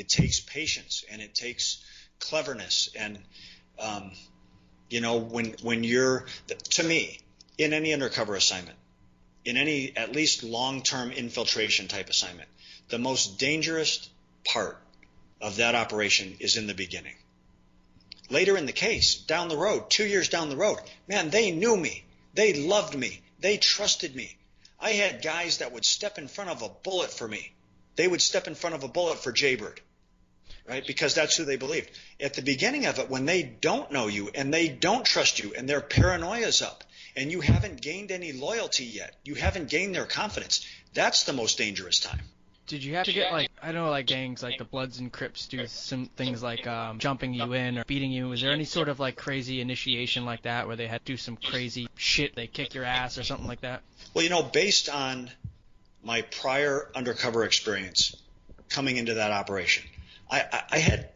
It takes patience and it takes cleverness. And, when you're, to me, in any undercover assignment, in any at least long-term infiltration type assignment, the most dangerous part of that operation is in the beginning. Later in the case, down the road, 2 years down the road, man, they knew me. They loved me. They trusted me. I had guys that would step in front of a bullet for me. They would step in front of a bullet for Jaybird, right? Because that's who they believed. At the beginning of it, when they don't know you and they don't trust you and their paranoia's up and you haven't gained any loyalty yet, you haven't gained their confidence, that's the most dangerous time. Did you have to get, like, I know, like, gangs like the Bloods and Crips do some things like jumping you in or beating you. Was there any sort of, like, crazy initiation like that where they had to do some crazy shit, they kick your ass or something like that? Well, based on my prior undercover experience coming into that operation, I had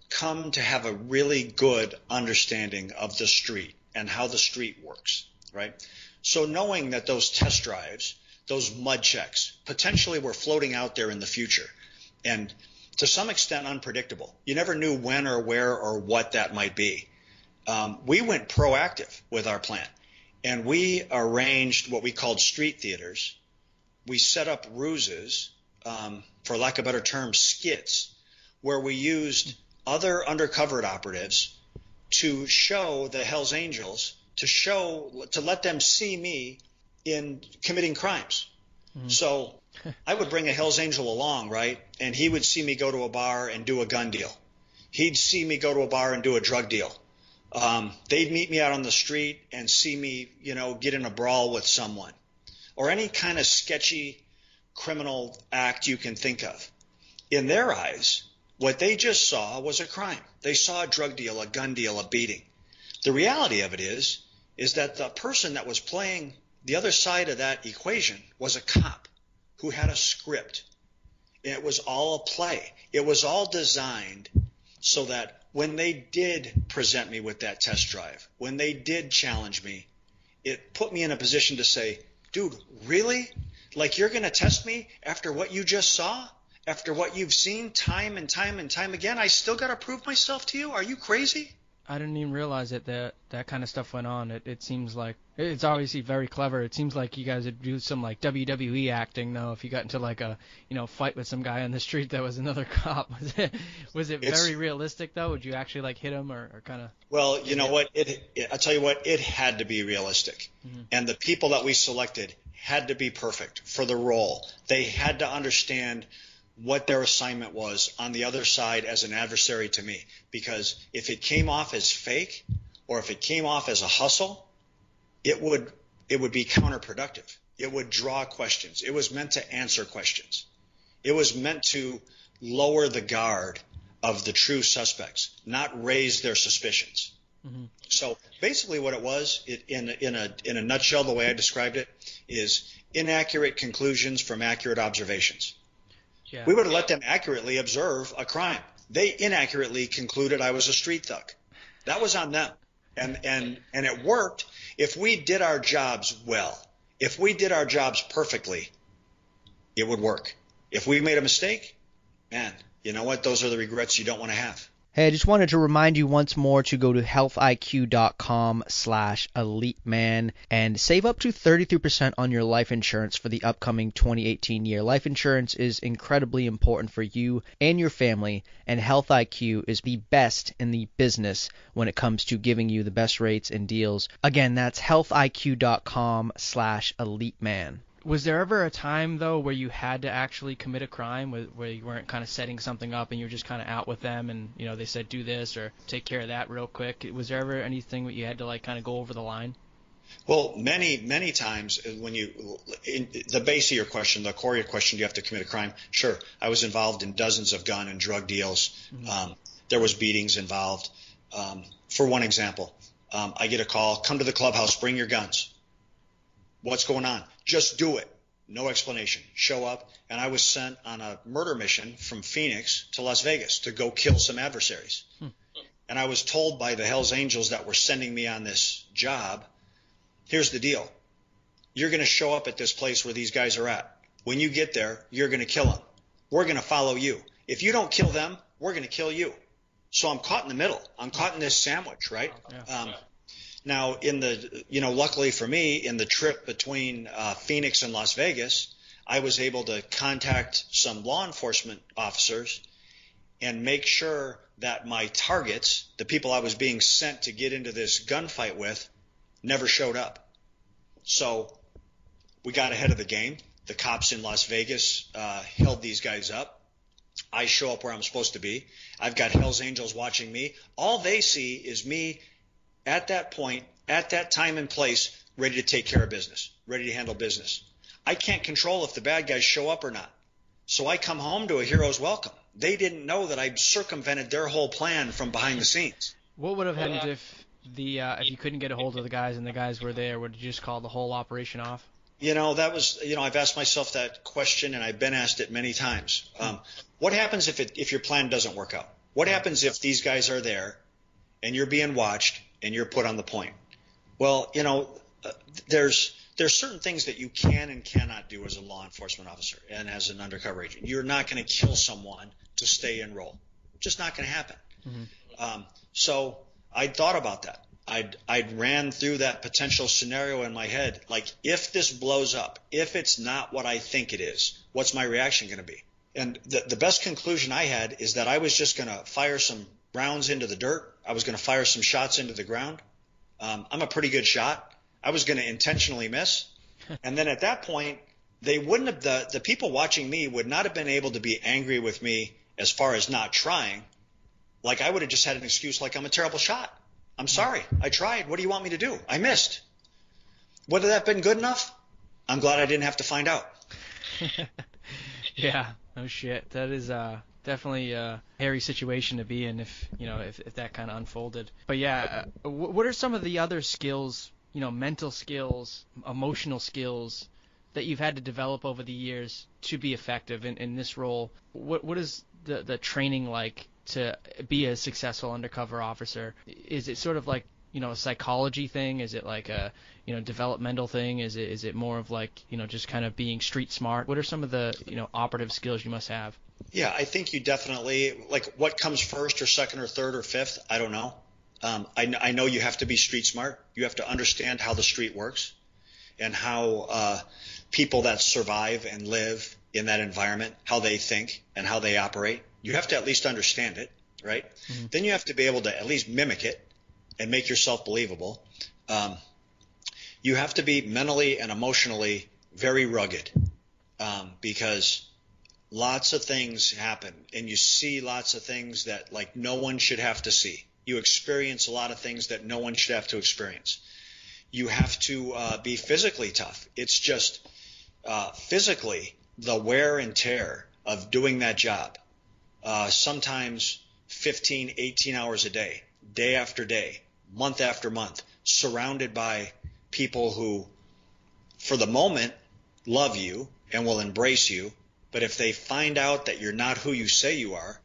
come to have a really good understanding of the street and how the street works, right? So knowing that those test drives, those mud checks, potentially were floating out there in the future and to some extent unpredictable. You never knew when or where or what that might be. We went proactive with our plan, and we arranged what we called street theaters. We set up ruses, for lack of a better term, skits, where we used other undercover operatives to show the Hells Angels, to let them see me in committing crimes. Mm-hmm. So I would bring a Hells Angel along, right? And he would see me go to a bar and do a gun deal. He'd see me go to a bar and do a drug deal. They'd meet me out on the street and see me, get in a brawl with someone or any kind of sketchy criminal act you can think of. In their eyes, what they just saw was a crime. They saw a drug deal, a gun deal, a beating. The reality of it is that the person that was playing the other side of that equation was a cop who had a script. It was all a play. It was all designed so that when they did present me with that test drive, when they did challenge me, it put me in a position to say, dude, really? Like you're going to test me after what you just saw? After what you've seen time and time and time again? I still got to prove myself to you? Are you crazy? I didn't even realize that kind of stuff went on. It seems like it's obviously very clever. It seems like you guys would do some like WWE acting though. If you got into like a fight with some guy on the street that was another cop, was it very realistic though? Would you actually like hit him or kind of? Well, you know what? I'll tell you what. It had to be realistic, and the people that we selected had to be perfect for the role. They had to understand what their assignment was on the other side as an adversary to me. Because if it came off as fake or if it came off as a hustle, it would be counterproductive. It would draw questions. It was meant to answer questions. It was meant to lower the guard of the true suspects, not raise their suspicions. Mm-hmm. So basically what it was, in a nutshell, the way I described it, is inaccurate conclusions from accurate observations. Yeah. We would have let them accurately observe a crime. They inaccurately concluded I was a street thug. That was on them. And it worked if we did our jobs well. If we did our jobs perfectly, it would work. If we made a mistake, man, you know what? Those are the regrets you don't want to have. Hey, I just wanted to remind you once more to go to healthiq.com/eliteman and save up to 33% on your life insurance for the upcoming 2018 year. Life insurance is incredibly important for you and your family, and Health IQ is the best in the business when it comes to giving you the best rates and deals. Again, that's healthiq.com/eliteman. Was there ever a time, though, where you had to actually commit a crime, where you weren't kind of setting something up and you were just kind of out with them and, they said do this or take care of that real quick? Was there ever anything that you had to, like, kind of go over the line? Well, many, many times when the base of your question, the core of your question, do you have to commit a crime? Sure. I was involved in dozens of gun and drug deals. Mm-hmm. There was beatings involved. For one example, I get a call, come to the clubhouse, bring your guns. What's going on? Just do it. No explanation. Show up. And I was sent on a murder mission from Phoenix to Las Vegas to go kill some adversaries. And I was told by the Hells Angels that were sending me on this job, here's the deal. You're going to show up at this place where these guys are at. When you get there, you're going to kill them. We're going to follow you. If you don't kill them, we're going to kill you. So I'm caught in the middle. I'm caught in this sandwich, right? Yeah. Now, luckily for me, in the trip between Phoenix and Las Vegas, I was able to contact some law enforcement officers and make sure that my targets, the people I was being sent to get into this gunfight with, never showed up. So we got ahead of the game. The cops in Las Vegas held these guys up. I show up where I'm supposed to be. I've got Hell's Angels watching me. All they see is me at that point, at that time and place, ready to take care of business, ready to handle business. I can't control if the bad guys show up or not. So I come home to a hero's welcome. They didn't know that I'd circumvented their whole plan from behind the scenes. What would have happened if you couldn't get a hold of the guys and the guys were there? Would you just call the whole operation off? I've asked myself that question, and I've been asked it many times. What happens if your plan doesn't work out? What happens if these guys are there and you're being watched and you're put on the point? Well, there's certain things that you can and cannot do as a law enforcement officer and as an undercover agent. You're not going to kill someone to stay in role. Just not going to happen. Mm-hmm. So I thought about that. I'd ran through that potential scenario in my head. Like, if this blows up, if it's not what I think it is, what's my reaction going to be? And the best conclusion I had is that I was just going to fire some rounds into the dirt. I was going to fire some shots into the ground. I'm a pretty good shot. I was going to intentionally miss. And then at that point, they wouldn't have, the people watching me would not have been able to be angry with me as far as not trying. Like, I would have just had an excuse like, I'm a terrible shot. I'm sorry. I tried. What do you want me to do? I missed. Would that have been good enough? I'm glad I didn't have to find out. Yeah, no shit. That is definitely a hairy situation to be in if that kind of unfolded. But yeah, what are some of the other skills, mental skills, emotional skills that you've had to develop over the years to be effective in this role? What is the training like to be a successful undercover officer? Is it sort of like, a psychology thing? Is it like a, developmental thing? Is it more of like, just kind of being street smart? What are some of the, operative skills you must have? Yeah, I think you definitely, like, what comes first or second or third or fifth, I don't know. I know you have to be street smart. You have to understand how the street works and how people that survive and live in that environment, how they think and how they operate. You have to at least understand it, right? Mm-hmm. Then you have to be able to at least mimic it and make yourself believable. You have to be mentally and emotionally very rugged because lots of things happen and you see lots of things that, like, no one should have to see. You experience a lot of things that no one should have to experience. You have to be physically tough. It's just physically the wear and tear of doing that job. Sometimes 15, 18 hours a day, day after day, month after month, surrounded by people who, for the moment, love you and will embrace you. But if they find out that you're not who you say you are,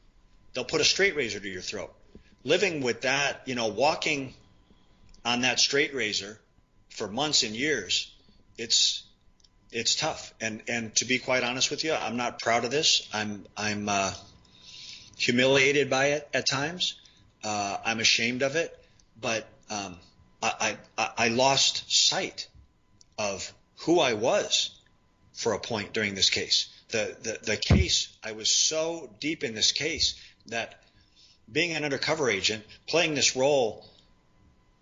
they'll put a straight razor to your throat. Living with that, walking on that straight razor for months and years, it's tough. And to be quite honest with you, I'm not proud of this. I'm humiliated by it at times. I'm ashamed of it, but I lost sight of who I was for a point during this case. The case, I was so deep in this case that being an undercover agent, playing this role,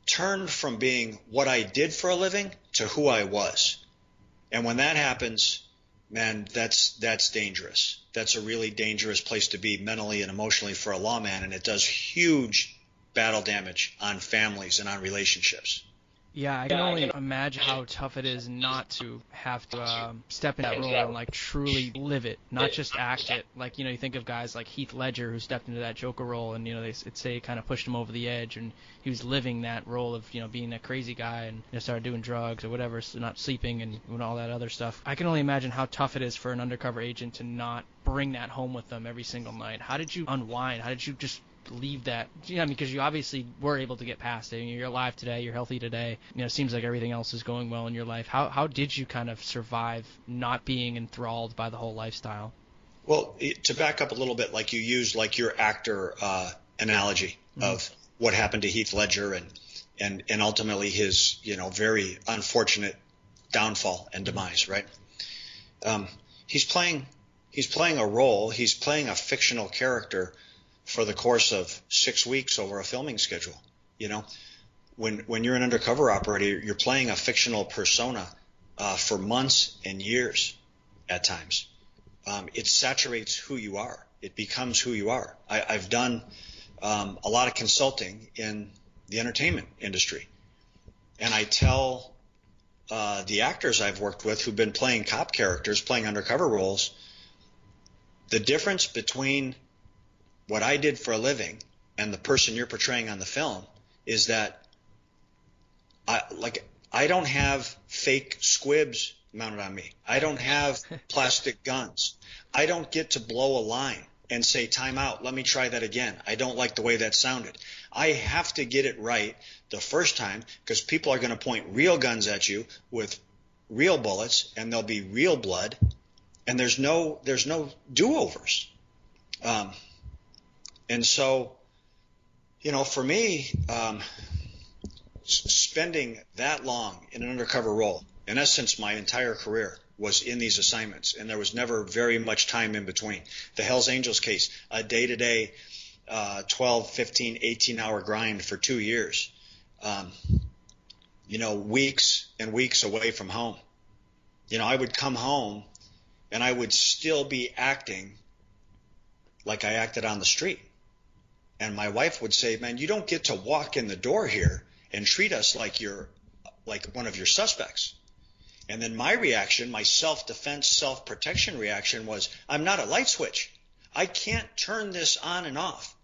turned from being what I did for a living to who I was. And when that happens, man, that's dangerous. That's a really dangerous place to be mentally and emotionally for a lawman, and it does huge battle damage on families and on relationships. Yeah, I can only imagine how tough it is not to have to step in that role and like truly live it, not just act it. Like, you think of guys like Heath Ledger who stepped into that Joker role and, they say it kind of pushed him over the edge and he was living that role of, being that crazy guy and started doing drugs or whatever, so not sleeping and doing all that other stuff. I can only imagine how tough it is for an undercover agent to not bring that home with them every single night. How did you unwind? How did you just leave that, because you obviously were able to get past it. You're alive today, you're healthy today, it seems like everything else is going well in your life. How did you kind of survive not being enthralled by the whole lifestyle? Well, to back up a little bit, like you used like your actor analogy of what happened to Heath Ledger and ultimately his, very unfortunate downfall and demise, right? He's playing a role. He's playing a fictional character for the course of 6 weeks over a filming schedule. When you're an undercover operator, you're playing a fictional persona for months and years at times. It saturates who you are. It becomes who you are. I've done a lot of consulting in the entertainment industry, and I tell the actors I've worked with who've been playing cop characters, playing undercover roles, the difference between what I did for a living and the person you're portraying on the film is that I don't have fake squibs mounted on me. I don't have plastic guns. I don't get to blow a line and say, time out, let me try that again. I don't like the way that sounded. I have to get it right the first time because people are going to point real guns at you with real bullets, and there'll be real blood, and there's no do-overs. And so, for me, spending that long in an undercover role, in essence, my entire career was in these assignments, and there was never very much time in between. The Hells Angels case, a day-to-day 12, 15, 18-hour grind for 2 years, weeks and weeks away from home. I would come home, and I would still be acting like I acted on the street. And my wife would say, man, you don't get to walk in the door here and treat us like you're like one of your suspects. And then my reaction, my self-defense, self-protection reaction was, I'm not a light switch. I can't turn this on and off.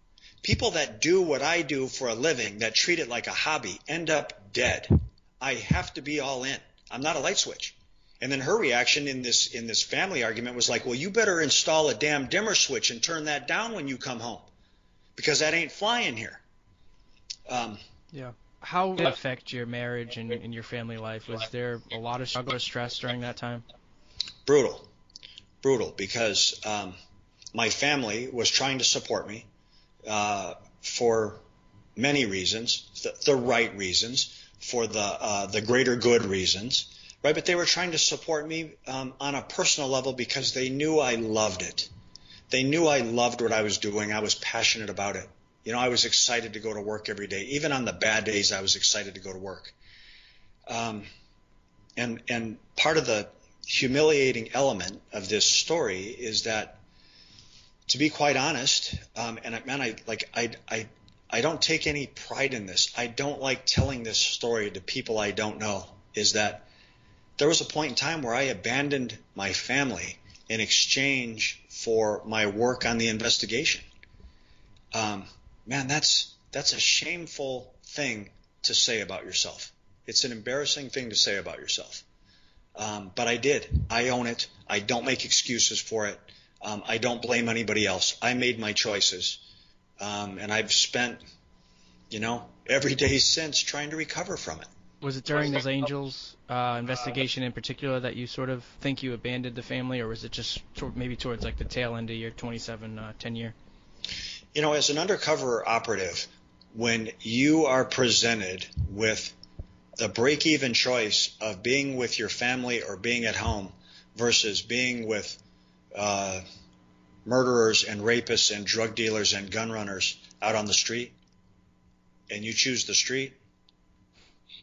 People that do what I do for a living, that treat it like a hobby, end up dead. I have to be all in. I'm not a light switch. And then her reaction in this family argument was like, well, you better install a damn dimmer switch and turn that down when you come home, because that ain't flying here. Yeah. How did it affect your marriage and your family life? Was there a lot of struggle or stress during that time? Brutal, because my family was trying to support me for many reasons, the right reasons, for the greater good reasons, right? But they were trying to support me on a personal level because they knew I loved it. They knew I loved what I was doing. I was passionate about it. I was excited to go to work every day. Even on the bad days, I was excited to go to work. And part of the humiliating element of this story is that, to be quite honest, I don't take any pride in this. I don't like telling this story to people I don't know, is that there was a point in time where I abandoned my family in exchange for my work on the investigation. Man, that's a shameful thing to say about yourself. It's an embarrassing thing to say about yourself. But I did. I own it. I don't make excuses for it. I don't blame anybody else. I made my choices. And I've spent, every day since trying to recover from it. Was it during this Angels investigation in particular that you sort of think you abandoned the family, or was it just maybe towards like the tail end of your 27 tenure? As an undercover operative, when you are presented with the break-even choice of being with your family or being at home versus being with murderers and rapists and drug dealers and gun runners out on the street, and you choose the street,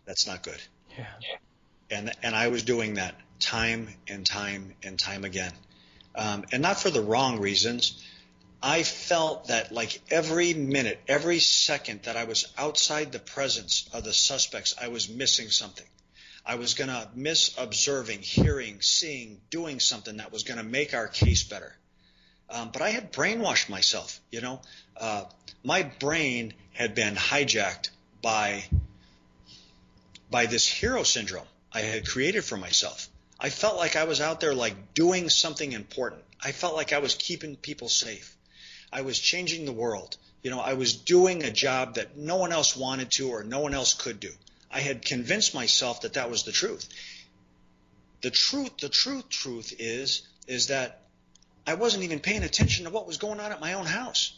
that's not good. Yeah. And I was doing that time and time and time again. And not for the wrong reasons. I felt that like every minute, every second that I was outside the presence of the suspects, I was missing something. I was going to miss observing, hearing, seeing, doing something that was going to make our case better. But I had brainwashed myself, my brain had been hijacked by this hero syndrome I had created for myself. I felt like I was out there like doing something important. I felt like I was keeping people safe. I was changing the world. I was doing a job that no one else wanted to or no one else could do. I had convinced myself that that was the truth. The truth is that I wasn't even paying attention to what was going on at my own house.